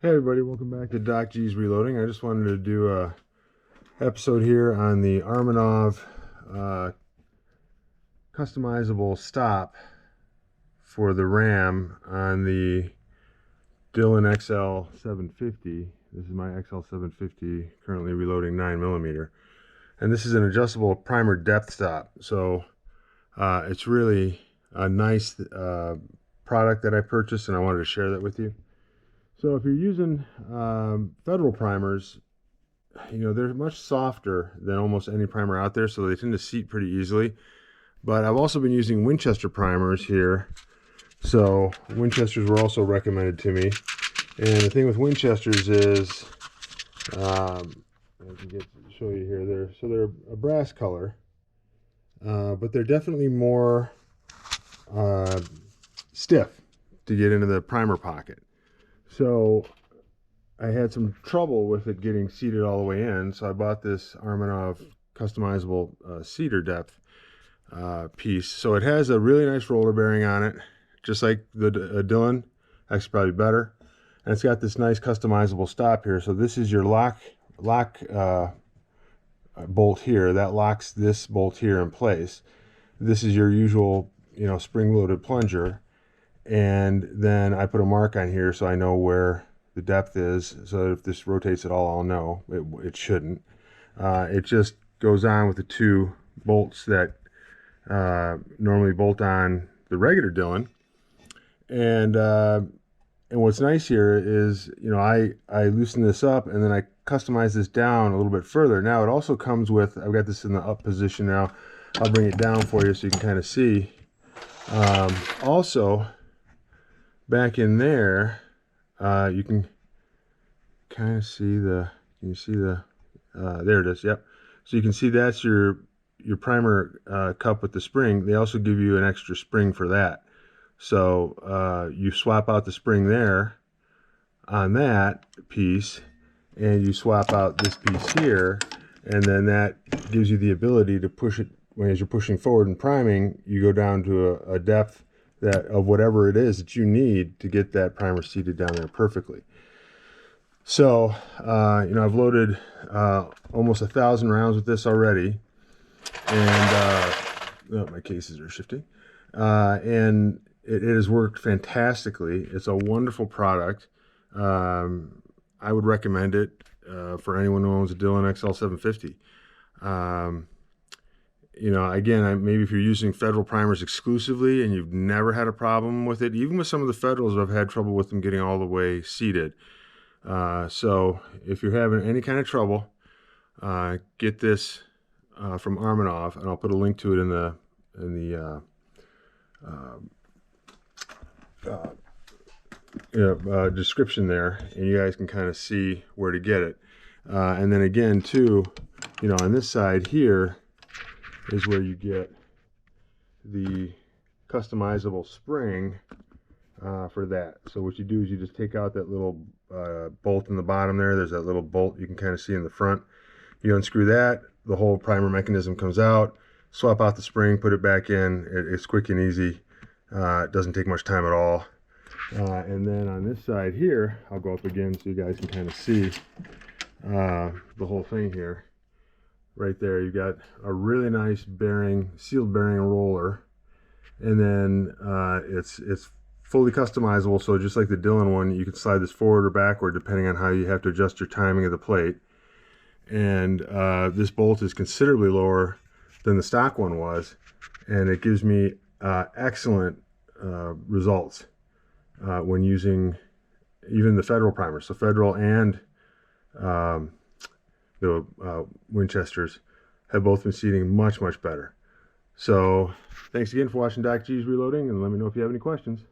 Hey everybody, welcome back to Doc G's Reloading. I just wanted to do a episode here on the Armanov customizable stop for the RAM on the Dillon XL 750. This is my XL 750, currently reloading 9mm. And this is an adjustable primer depth stop. So it's really a nice product that I purchased, and I wanted to share that with you. So if you're using federal primers, they're much softer than almost any primer out there, so they tend to seat pretty easily. But I've also been using Winchester primers here. So Winchesters were also recommended to me. And the thing with Winchesters is, I can show you here, they're a brass color, but they're definitely more stiff to get into the primer pocket. So I had some trouble with it getting seated all the way in, so I bought this Armanov customizable seater depth piece. So it has a really nice roller bearing on it, just like the Dillon, actually probably better. And it's got this nice customizable stop here. So this is your lock bolt here. That locks this bolt here in place. This is your usual, spring-loaded plunger. And then I put a mark on here so I know where the depth is, so that if this rotates at all, I'll know. It shouldn't. It just goes on with the two bolts that normally bolt on the regular Dillon. And what's nice here is, I loosen this up and then I customize this down a little bit further. Now it also comes with, I've got this in the up position now. I'll bring it down for you so you can kind of see. Also, back in there, you can kind of see there it is, yep. So you can see that's your primer cup with the spring. They also give you an extra spring for that. So you swap out the spring there on that piece, and you swap out this piece here, and then that gives you the ability to push it, as you're pushing forward and priming, you go down to a depth of whatever it is that you need to get that primer seated down there perfectly. So, I've loaded almost 1,000 rounds with this already, and my cases are shifting, and it has worked fantastically. It's a wonderful product. I would recommend it for anyone who owns a Dillon XL 750. Again, maybe if you're using federal primers exclusively and you've never had a problem with it, even with some of the federals, I've had trouble with them getting all the way seated. So if you're having any kind of trouble, get this from Armanov, and I'll put a link to it in the description there, and you guys can kind of see where to get it. And then again, too, on this side here is where you get the customizable spring for that. So what you do is you just take out that little bolt in the bottom there. There's that little bolt you can kind of see in the front. You unscrew that, the whole primer mechanism comes out. Swap out the spring, put it back in. It's quick and easy. It doesn't take much time at all. And then on this side here, I'll go up again so you guys can kind of see the whole thing here. Right there, you've got a really nice bearing, sealed bearing roller, and then it's fully customizable. So just like the Dillon one, you can slide this forward or backward depending on how you have to adjust your timing of the plate. And this bolt is considerably lower than the stock one was, and it gives me excellent results when using even the federal primer. So federal and the Winchesters have both been seating much, much better. So thanks again for watching Doc G's Reloading, and let me know if you have any questions.